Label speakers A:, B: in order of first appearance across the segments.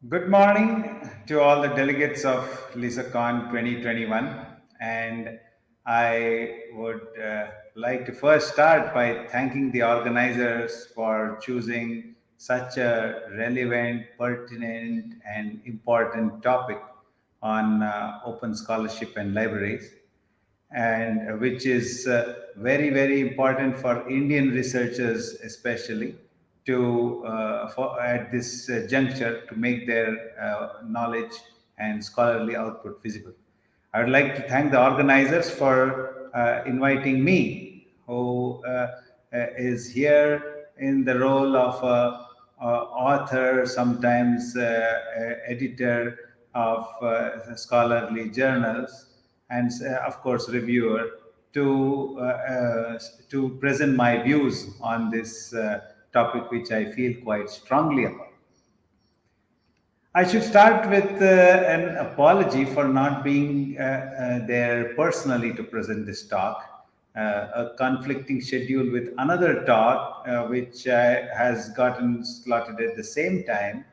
A: Good morning to all the delegates of LISACON 2021. And I would like to first start by thanking the organizers for choosing such a relevant, pertinent, and important topic on open scholarship and libraries, and which is very, very important for Indian researchers, especially at this juncture to make their knowledge and scholarly output visible. I would like to thank the organizers for inviting me, who is here in the role of author, sometimes editor of scholarly journals, and of course reviewer, to present my views on this topic, which I feel quite strongly about. I should start with an apology for not being there personally to present this talk. A conflicting schedule with another talk, which has gotten slotted at the same time,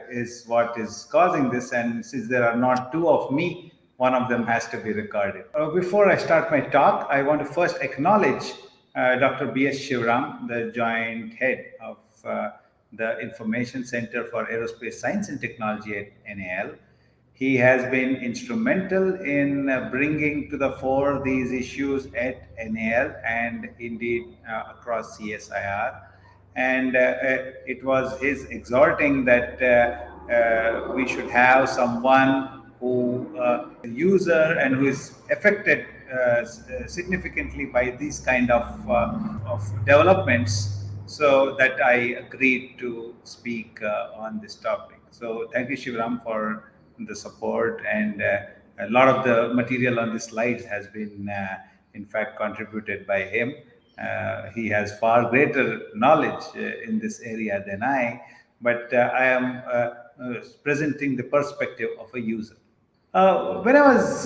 A: is what is causing this. And since there are not two of me, one of them has to be recorded. Before I start my talk, I want to first acknowledge Dr. B.S. Shivram, the Joint Head of the Information Center for Aerospace Science and Technology at NAL. He has been instrumental in bringing to the fore these issues at NAL and indeed across CSIR. And it was his exhorting that we should have someone who user and who is affected significantly by these kind of developments, so that I agreed to speak on this topic. So thank you, Shivram, for the support, and a lot of the material on the slides has been in fact contributed by him. He has far greater knowledge in this area than I, but I am presenting the perspective of a user. When I was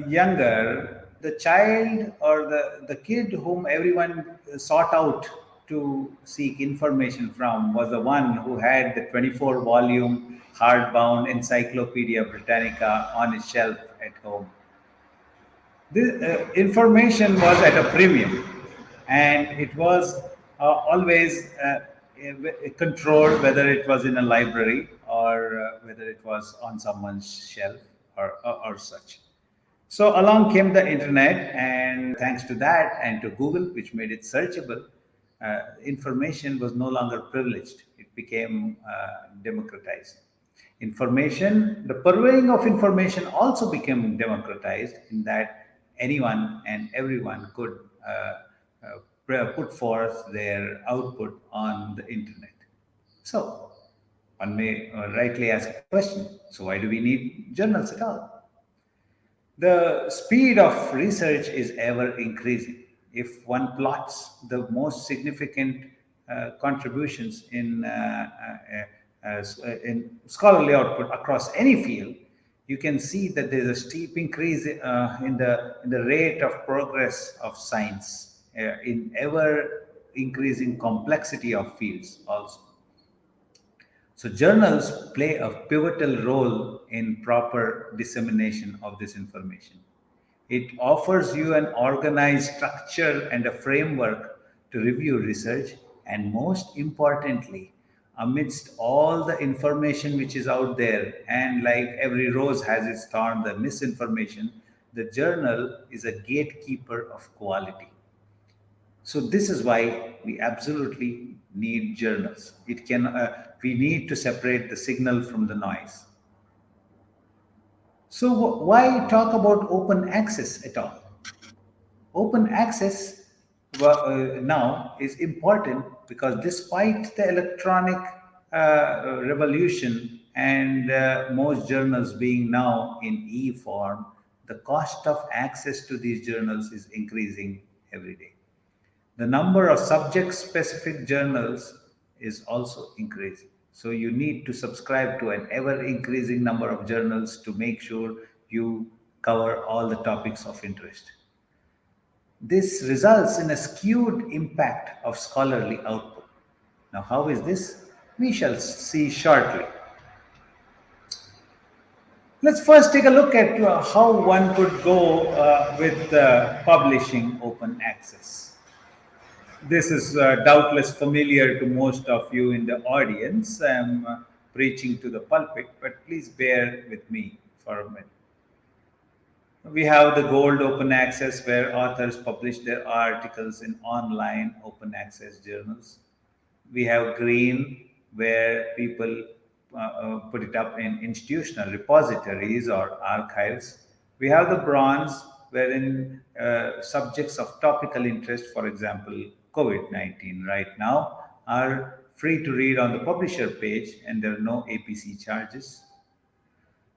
A: younger, the child or the kid whom everyone sought out to seek information from was the one who had the 24 volume hardbound Encyclopedia Britannica on his shelf at home. This information was at a premium, and it was always controlled, whether it was in a library or whether it was on someone's shelf or such. So along came the internet, and thanks to that and to Google, which made it searchable, information was no longer privileged. It became democratized. Information, the purveying of information also became democratized, in that anyone and everyone could put forth their output on the internet. So one may rightly ask a question: so why do we need journals at all? The speed of research is ever increasing. If one plots the most significant contributions in scholarly output across any field, you can see that there's a steep increase in the rate of progress of science, in ever increasing complexity of fields also. So journals play a pivotal role in proper dissemination of this information. It offers you an organized structure and a framework to review research, and most importantly, amidst all the information which is out there, and like every rose has its thorn, the misinformation, the journal is a gatekeeper of quality. So this is why we absolutely need journals. We need to separate the signal from the noise. So why talk about open access at all? Open access now is important because despite the electronic revolution and most journals being now in e-form, the cost of access to these journals is increasing every day. The number of subject specific journals is also increasing. So you need to subscribe to an ever increasing number of journals to make sure you cover all the topics of interest. This results in a skewed impact of scholarly output. Now, how is this? we shall see shortly. Let's first take a look at how one could go with publishing open access. This is doubtless familiar to most of you in the audience. I'm preaching to the pulpit, but please bear with me for a minute. We have the gold open access, where authors publish their articles in online open access journals. We have green, where people put it up in institutional repositories or archives. We have the bronze, wherein subjects of topical interest, for example, COVID-19 right now, are free to read on the publisher page and there are no APC charges.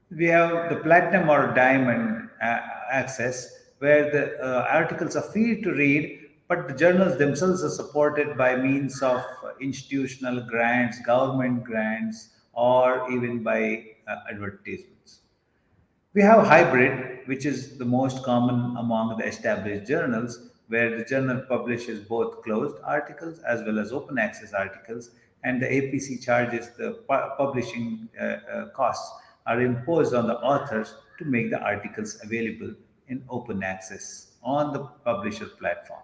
A: We have the platinum or diamond access, where the articles are free to read, but the journals themselves are supported by means of institutional grants, government grants, or even by advertisements. We have hybrid, which is the most common among the established journals, where the journal publishes both closed articles as well as open access articles, and the APC charges, the publishing costs, are imposed on the authors to make the articles available in open access on the publisher platform.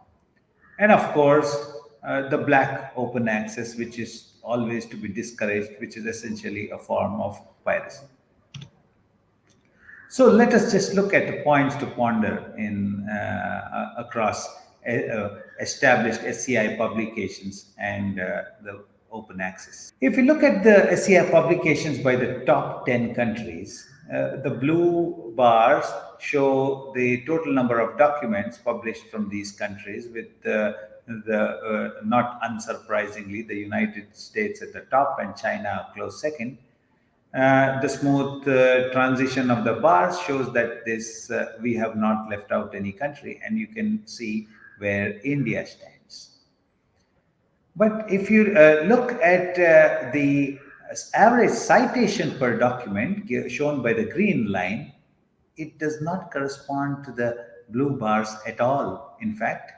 A: And of course, the black open access, which is always to be discouraged, which is essentially a form of piracy. So let us just look at the points to ponder in across established SCI publications and the open access. If you look at the SCI publications by the top 10 countries, the blue bars show the total number of documents published from these countries, with not unsurprisingly, the United States at the top and China a close second. The smooth transition of the bars shows that this we have not left out any country, and you can see where India stands. But if you look at the average citation per document shown by the green line, it does not correspond to the blue bars at all. In fact,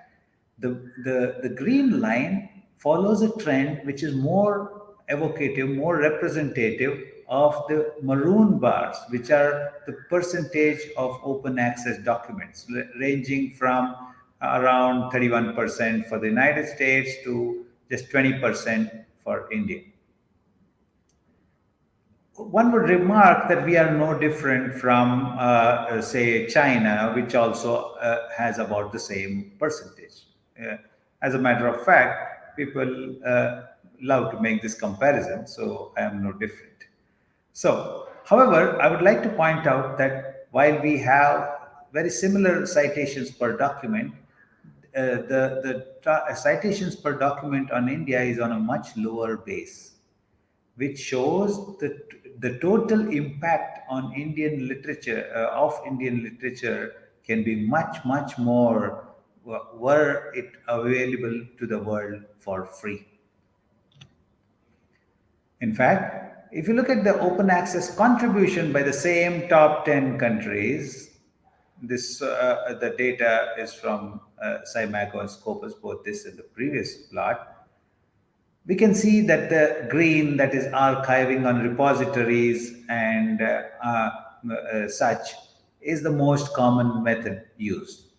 A: the green line follows a trend which is more evocative, more representative of the maroon bars, which are the percentage of open access documents, ranging from around 31% for the United States to just 20% for India. One would remark that we are no different from, say, China, which also has about the same percentage. As a matter of fact, people love to make this comparison, so I am no different. So, however, I would like to point out that while we have very similar citations per document, the citations per document on India is on a much lower base, which shows that the total impact on Indian literature, can be much more were it available to the world for free. In fact, if you look at the open access contribution by the same top 10 countries, the data is from Cymago and Scopus, both this and the previous plot. We can see that the green, that is archiving on repositories and such, is the most common method used,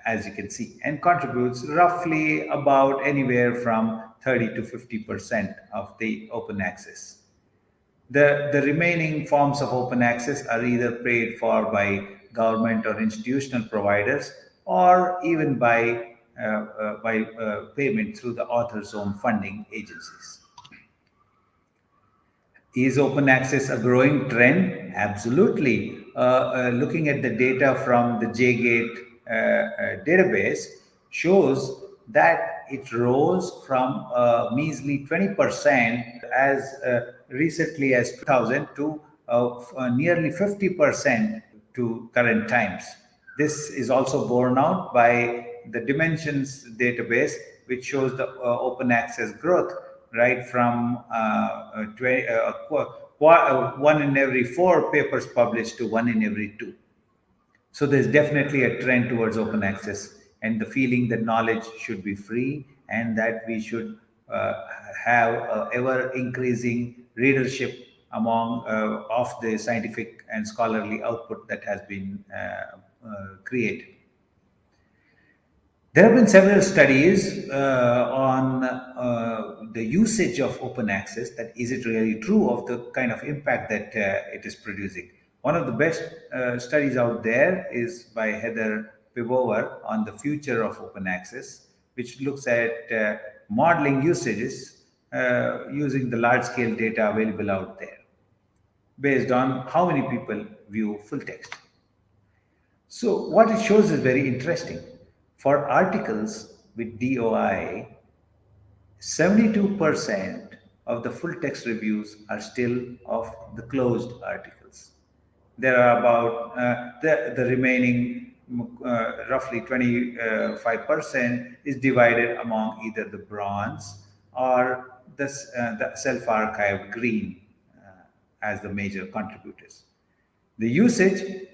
A: as you can see, and contributes roughly about anywhere from 30 to 50% of the open access. The remaining forms of open access are either paid for by government or institutional providers, or even by payment through the author's own funding agencies. Is open access a growing trend? Absolutely. Looking at the data from the JGate database shows that it rose from a measly 20% as recently as 2000 to nearly 50% to current times. This is also borne out by the Dimensions database, which shows the open access growth right from 1 in every 4 papers published to 1 in every 2. So there's definitely a trend towards open access, and the feeling that knowledge should be free and that we should have ever increasing readership among of the scientific and scholarly output that has been created. There have been several studies on the usage of open access. That is it really true of the kind of impact that it is producing? One of the best studies out there is by Heather Pivovar on the future of open access, which looks at modeling usages using the large scale data available out there based on how many people view full text. So, what it shows is very interesting. For articles with DOI, 72% of the full text reviews are still of the closed articles. There are about the remaining roughly 25% is divided among either the bronze or the self-archived green as the major contributors. The usage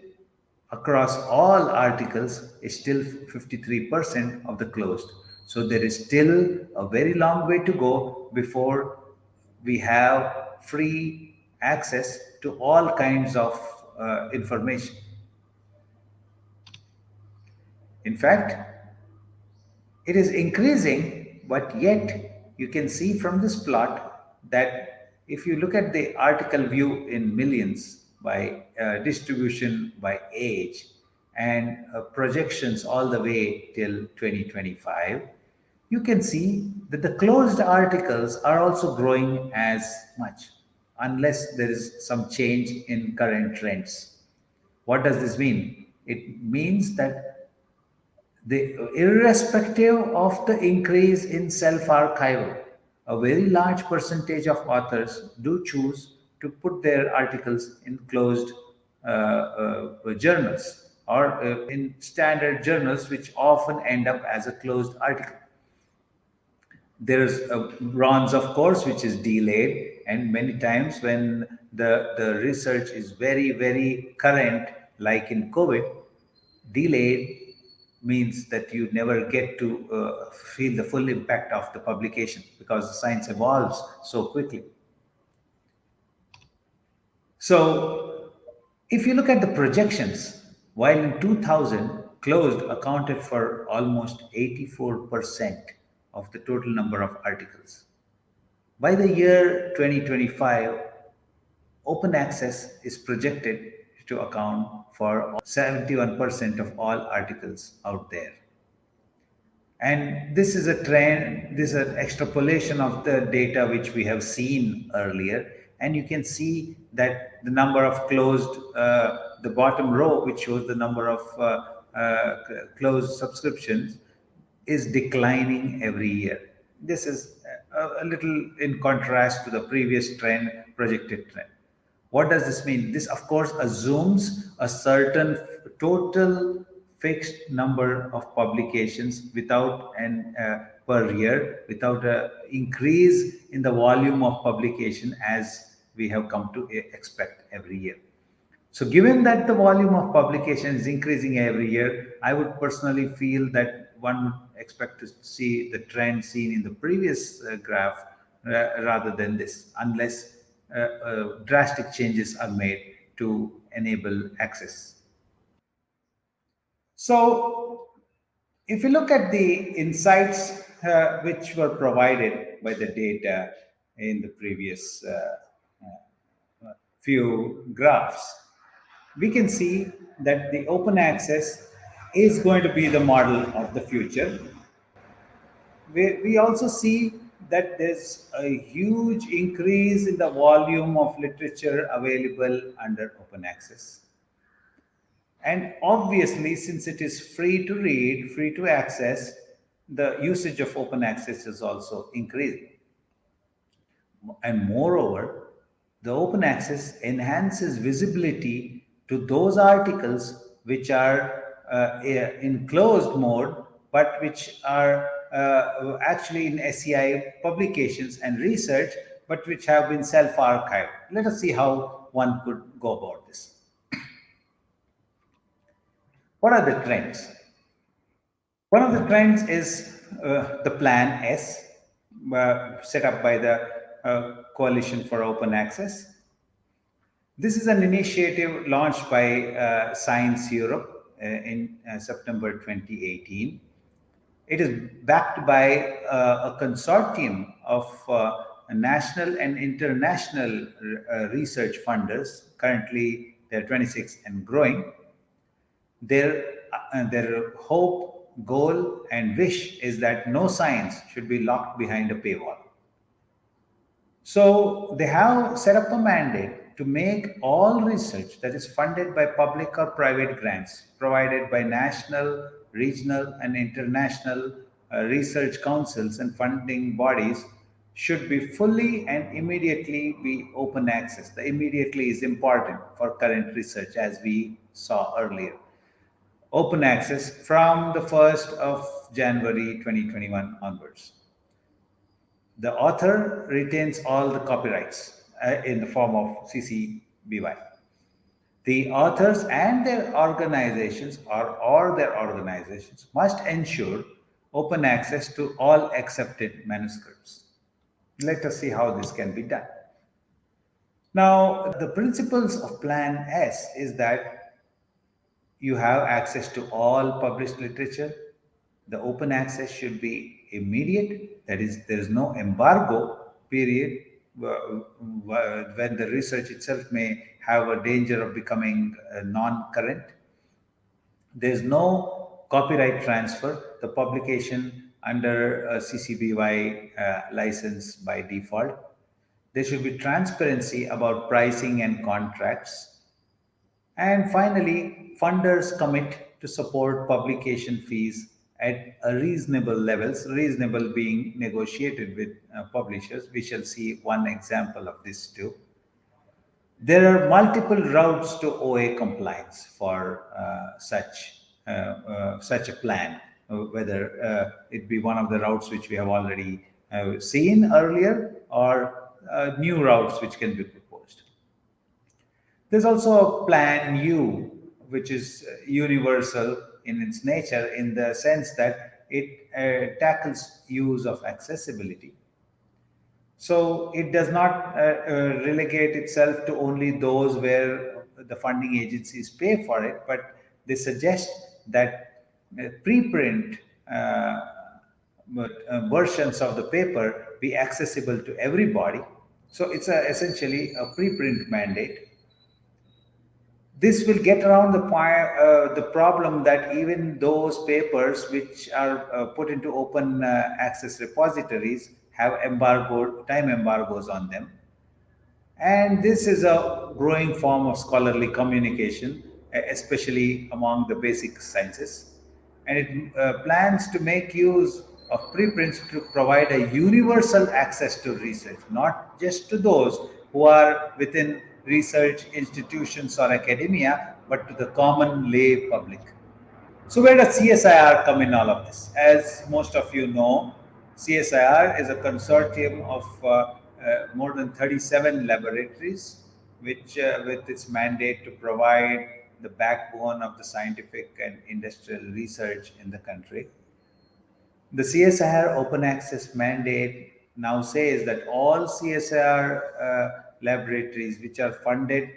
A: across all articles is still 53% of the closed. So there is still a very long way to go before we have free access to all kinds of information. In fact, it is increasing, but yet you can see from this plot that if you look at the article view in millions by distribution by age and projections all the way till 2025, you can see that the closed articles are also growing as much, unless there is some change in current trends. What does this mean? It means that irrespective of the increase in self-archival, a very large percentage of authors do choose to put their articles in closed journals or in standard journals, which often end up as a closed article. There's a bronze, of course, which is delayed, and many times when the research is very, very current, like in COVID, delayed means that you never get to feel the full impact of the publication because the science evolves so quickly. So, if you look at the projections, while in 2000, closed accounted for almost 84% of the total number of articles. By the year 2025, open access is projected to account for 71% of all articles out there. And this is a trend, this is an extrapolation of the data which we have seen earlier. And you can see that the number of closed, the bottom row, which shows the number of closed subscriptions, is declining every year. This is a little in contrast to the previous trend, projected trend. What does this mean? This, of course, assumes a certain total fixed number of publications without an per year, without an increase in the volume of publication as we have come to expect every year. So, given that the volume of publication is increasing every year, I would personally feel that one would expect to see the trend seen in the previous graph rather than this, unless drastic changes are made to enable access. So, if you look at the insights which were provided by the data in the previous few graphs, we can see that the open access is going to be the model of the future. We also see that there's a huge increase in the volume of literature available under open access. And obviously, since it is free to read, free to access, the usage of open access is also increasing. And moreover, the open access enhances visibility to those articles which are in closed mode, but which are actually in SCI publications and research, but which have been self-archived. Let us see how one could go about this. What are the trends? One of the trends is the plan S. set up by the Coalition for Open Access. This is an initiative launched by Science Europe in September 2018. It is backed by a consortium of national and international research funders. Currently, there are 26 and growing. Their hope, goal, and wish is that no science should be locked behind a paywall. So they have set up a mandate to make all research that is funded by public or private grants provided by national, regional, and international research councils and funding bodies should be fully and immediately be open access. The immediately is important for current research, as we saw earlier. Open access from the 1st of January 2021 onwards. The author retains all the copyrights in the form of CC-BY. The authors and their organizations or their organizations must ensure open access to all accepted manuscripts. Let us see how this can be done. Now, the principles of Plan S is that you have access to all published literature. The open access should be immediate. That is, there is no embargo period when the research itself may have a danger of becoming non-current. There is no copyright transfer. The publication under a CC-BY license by default. There should be transparency about pricing and contracts. And finally, funders commit to support publication fees at a reasonable levels, reasonable being negotiated with publishers. We shall see one example of this too. There are multiple routes to OA compliance for such a plan, whether it be one of the routes which we have already seen earlier or new routes which can be proposed. There's also a Plan U, which is universal in its nature, in the sense that it tackles use of accessibility. So it does not relegate itself to only those where the funding agencies pay for it, but they suggest that preprint versions of the paper be accessible to everybody. So it's essentially a preprint mandate. This will get around the problem that even those papers which are put into open access repositories have time embargoes on them. And this is a growing form of scholarly communication, especially among the basic sciences. And it plans to make use of preprints to provide a universal access to research, not just to those who are within research institutions or academia, but to the common lay public. So where does CSIR come in all of this? As most of you know, CSIR is a consortium of more than 37 laboratories, which with its mandate to provide the backbone of the scientific and industrial research in the country. The CSIR open access mandate now says that all CSIR laboratories which are funded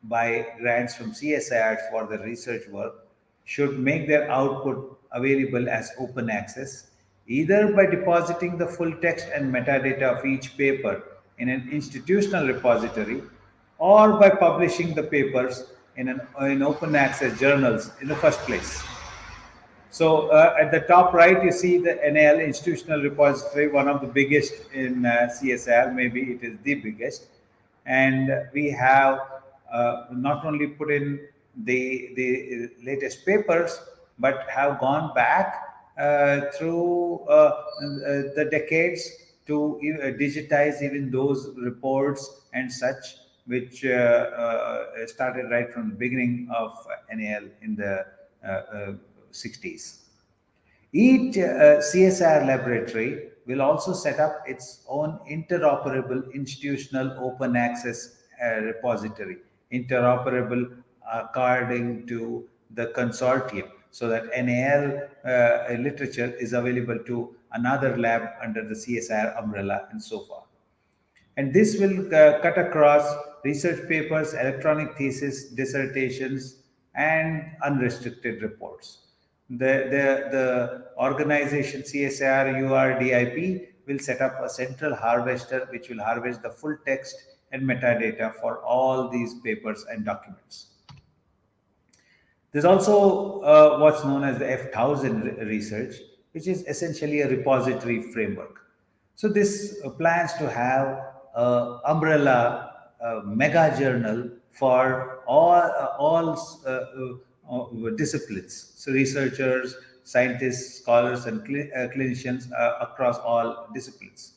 A: by grants from CSIR for the research work should make their output available as open access, either by depositing the full text and metadata of each paper in an institutional repository, or by publishing the papers in open access journals in the first place. So at the top right, you see the NAL institutional repository, one of the biggest in CSIR, maybe it is the biggest. And we have not only put in the latest papers, but have gone back through the decades to digitize even those reports and such, which started right from the beginning of NAL in the 60s. Each CSIR laboratory will also set up its own interoperable institutional open access repository, interoperable according to the consortium. so that NAL literature is available to another lab under the CSIR umbrella and so forth. And this will cut across research papers, electronic thesis, dissertations, and unrestricted reports. The organization CSIR-URDIP will set up a central harvester which will harvest the full text and metadata for all these papers and documents. There's also what's known as the F1000 research, which is essentially a repository framework. So this plans to have an umbrella mega journal for all disciplines. So researchers, scientists, scholars, and clinicians across all disciplines.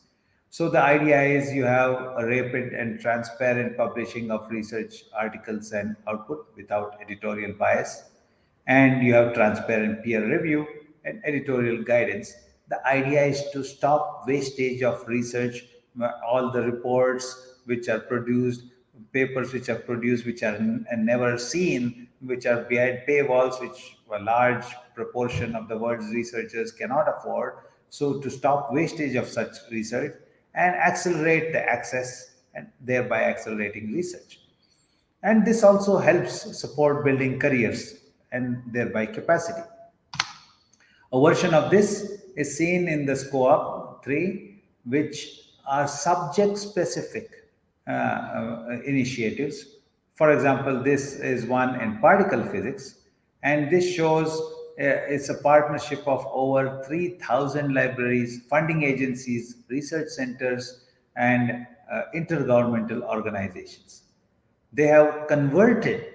A: So the idea is you have a rapid and transparent publishing of research articles and output without editorial bias, and you have transparent peer review and editorial guidance. The idea is to stop wastage of research, all the reports which are produced, papers which are produced, which are never seen, which are behind paywalls, which a large proportion of the world's researchers cannot afford. So to stop wastage of such research and accelerate the access and thereby accelerating research. And this also helps support building careers and thereby capacity. A version of this is seen in the SCOAP 3, which are subject specific initiatives. For example, this is one in particle physics, and this shows it's a partnership of over 3,000 libraries, funding agencies, research centers, and intergovernmental organizations. They have converted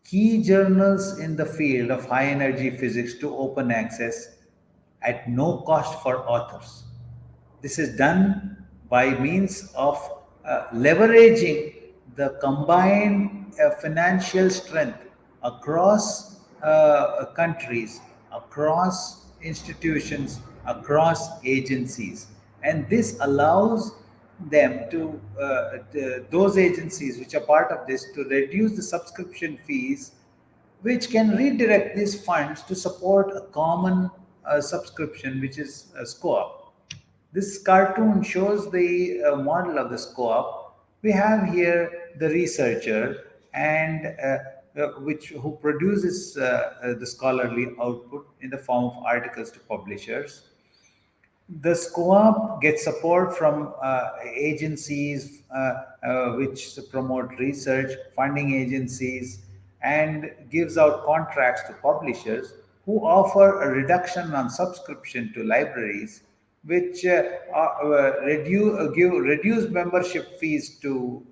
A: key journals in the field of high energy physics to open access at no cost for authors. This is done by means of leveraging the combined financial strength across countries, across institutions, across agencies. And this allows them to, those agencies which are part of this, to reduce the subscription fees, which can redirect these funds to support a common subscription, which is a SCOAP. This cartoon shows the model of the SCOAP. We have here the researcher and who produces the scholarly output in the form of articles to publishers. The SCOAP gets support from agencies which promote research, funding agencies, and gives out contracts to publishers who offer a reduction on subscription to libraries, which give reduced membership fees to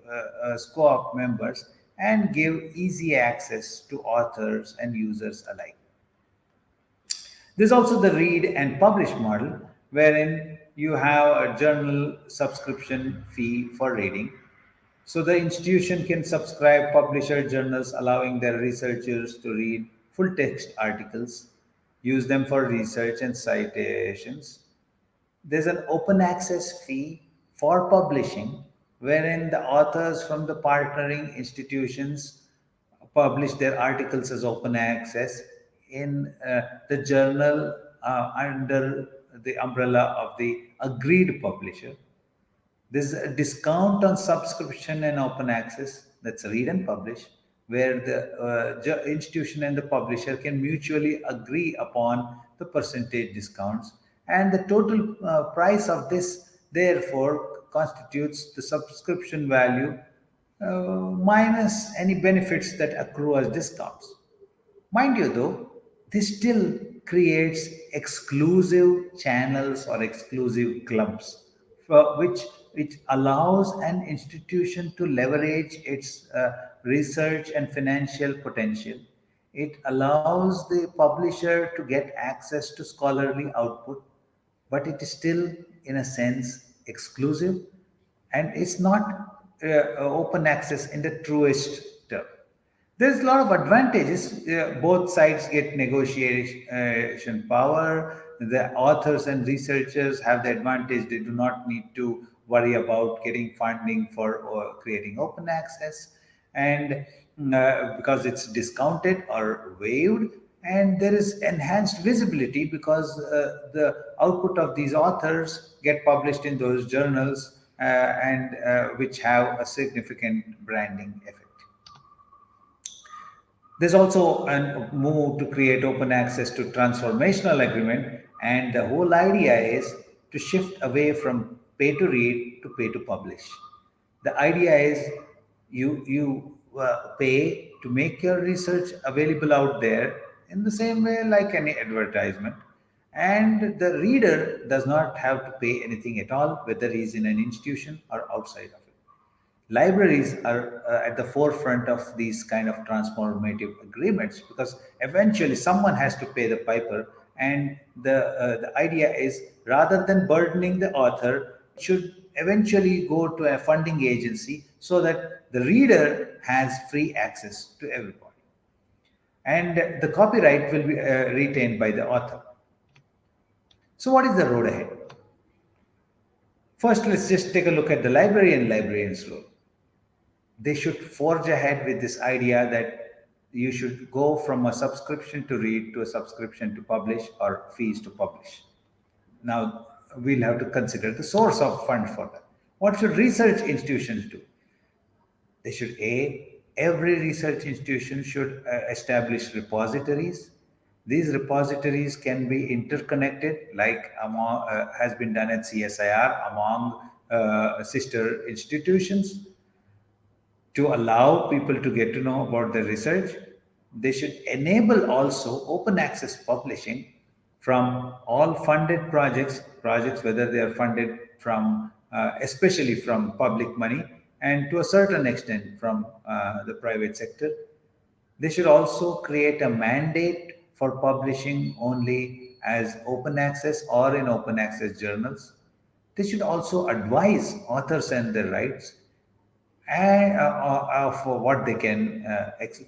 A: SCOAP members and give easy access to authors and users alike. There's also the read and publish model, wherein you have a journal subscription fee for reading. So the institution can subscribe publisher journals, allowing their researchers to read full text articles, use them for research and citations. There's an open access fee for publishing, wherein the authors from the partnering institutions publish their articles as open access in the journal under the umbrella of the agreed publisher. There's a discount on subscription and open access, that's read and publish, where the institution and the publisher can mutually agree upon the percentage discounts. And the total price of this, therefore, constitutes the subscription value minus any benefits that accrue as discounts. Mind you, though, this still creates exclusive channels or exclusive clubs, which allows an institution to leverage its research and financial potential. It allows the publisher to get access to scholarly output, but it is still, in a sense, exclusive, and it's not open access in the truest term. There's a lot of advantages. Both sides get negotiation power. The authors and researchers have the advantage. They do not need to worry about getting funding for creating open access, and because it's discounted or waived. and there is enhanced visibility because the output of these authors get published in those journals and which have a significant branding effect. There's also a move to create open access to transformational agreement, and the whole idea is to shift away from pay to read to pay to publish. The idea is you pay to make your research available out there in the same way like any advertisement, and the reader does not have to pay anything at all, whether he's in an institution or outside of it. Libraries are at the forefront of these kind of transformative agreements because eventually someone has to pay the piper, and the idea is rather than burdening the author, it should eventually go to a funding agency so that the reader has free access to everybody, and the copyright will be retained by the author. So what is the road ahead? First, let's just take a look at the librarian's role. They should forge ahead with this idea that you should go from a subscription to read to a subscription to publish or fees to publish. Now, we'll have to consider the source of fund for that. What should research institutions do? They should, every research institution should establish repositories. These repositories can be interconnected, like has been done at CSIR among sister institutions, to allow people to get to know about the research. They should enable also open access publishing from all funded projects whether they are funded from, especially from public money, and to a certain extent from the private sector. They should also create a mandate for publishing only as open access or in open access journals. They should also advise authors and their rights and for what they can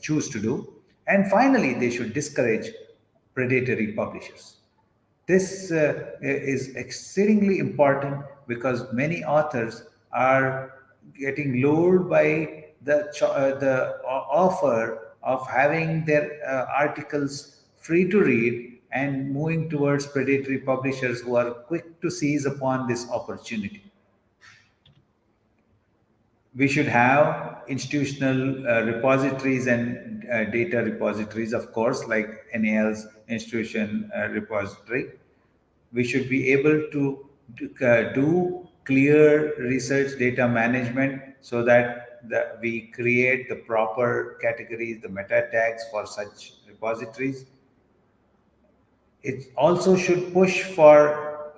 A: choose to do. And finally, they should discourage predatory publishers. This is exceedingly important because many authors are getting lured by the offer of having their articles free to read and moving towards predatory publishers who are quick to seize upon this opportunity. We should have institutional repositories and data repositories, of course, like NAL's institution repository. We should be able to do clear research data management so that we create the proper categories, the meta tags for such repositories. It also should push for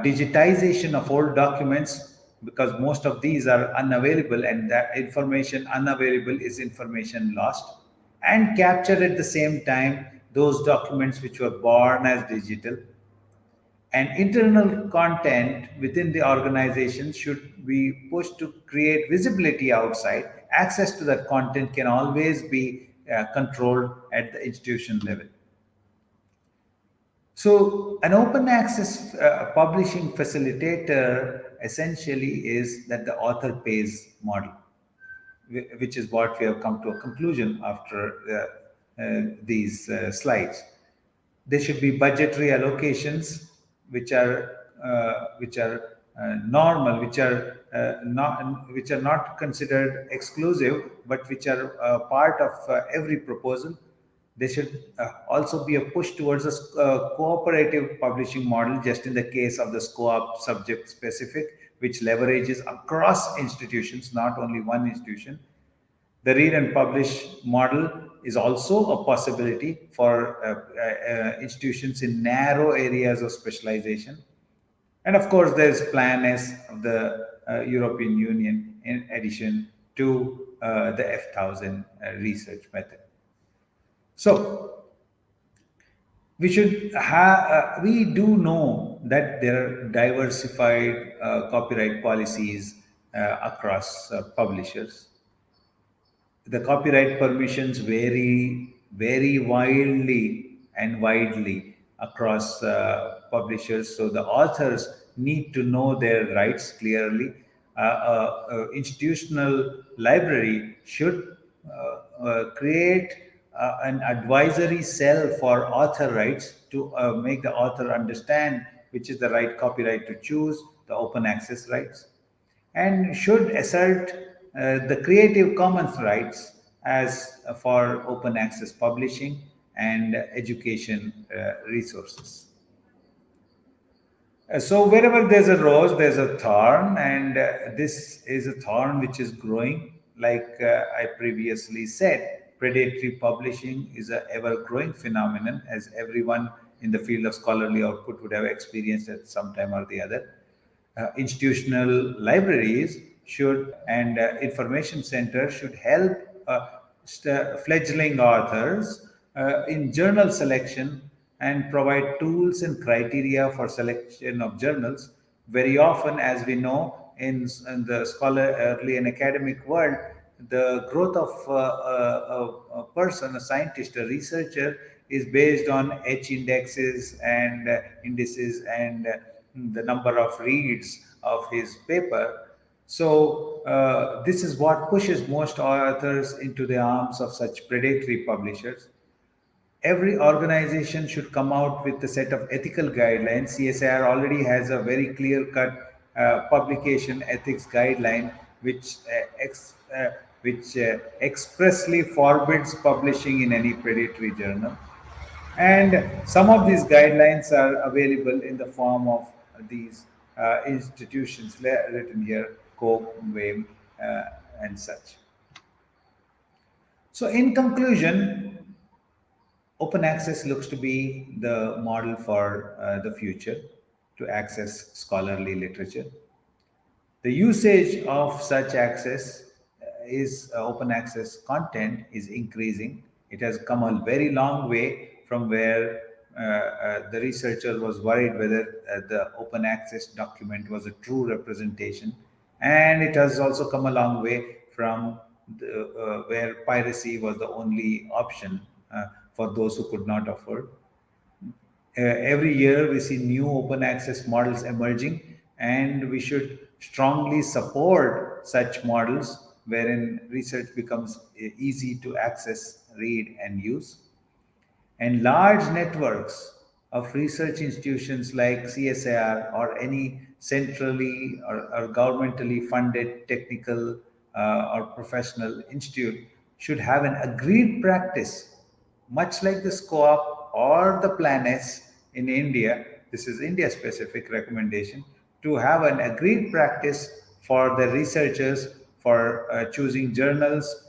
A: digitization of old documents because most of these are unavailable, and that information unavailable is information lost, and capture at the same time those documents which were born as digital. And internal content within the organization should be pushed to create visibility outside. Access to that content can always be controlled at the institution level. So an open access publishing facilitator essentially is that the author pays model, which is what we have come to a conclusion after these slides. There should be budgetary allocations which are normal, which are not considered exclusive, but which are part of every proposal. There should also be a push towards a cooperative publishing model, just in the case of the SCOAP subject specific, which leverages across institutions, not only one institution. The read and publish model is also a possibility for institutions in narrow areas of specialization. And of course, there's Plan S of the European Union in addition to the F1000 research method. So we should have, we do know that there are diversified copyright policies across publishers. The copyright permissions vary very wildly and widely across publishers. So the authors need to know their rights clearly. Institutional library should create an advisory cell for author rights to make the author understand which is the right copyright to choose, the open access rights, and should assert the Creative Commons rights as for open access publishing and education resources. So wherever there's a rose, there's a thorn, and this is a thorn which is growing. Like I previously said, predatory publishing is an ever-growing phenomenon, as everyone in the field of scholarly output would have experienced at some time or the other. Institutional libraries should and information centers should help fledgling authors in journal selection and provide tools and criteria for selection of journals. Very often, as we know, in the scholarly and academic world, the growth of a person, a scientist, a researcher, is based on H indexes and indices and the number of reads of his paper. So, this is what pushes most authors into the arms of such predatory publishers. Every organization should come out with a set of ethical guidelines. CSIR already has a very clear cut publication ethics guideline which expressly forbids publishing in any predatory journal. And some of these guidelines are available in the form of these institutions written here, Coke, WAME, and such. So, in conclusion, open access looks to be the model for the future to access scholarly literature. The usage of such access is open access content is increasing. It has come a very long way from where the researcher was worried whether the open access document was a true representation, and it has also come a long way from where piracy was the only option for those who could not afford. Every year we see new open access models emerging, and we should strongly support such models wherein research becomes easy to access, read, and use. And large networks of research institutions like CSIR or any centrally or governmentally funded technical or professional institute should have an agreed practice, much like the SCOAP or the Plan S in India. This is India specific recommendation to have an agreed practice for the researchers for choosing journals,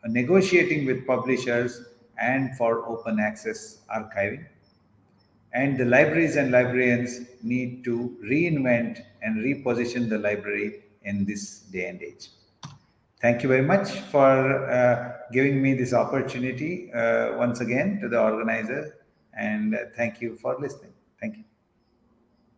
A: negotiating with publishers, and for open access archiving. And the libraries and librarians need to reinvent and reposition the library in this day and age. Thank you very much for giving me this opportunity once again to the organizer, and thank you for listening. Thank you.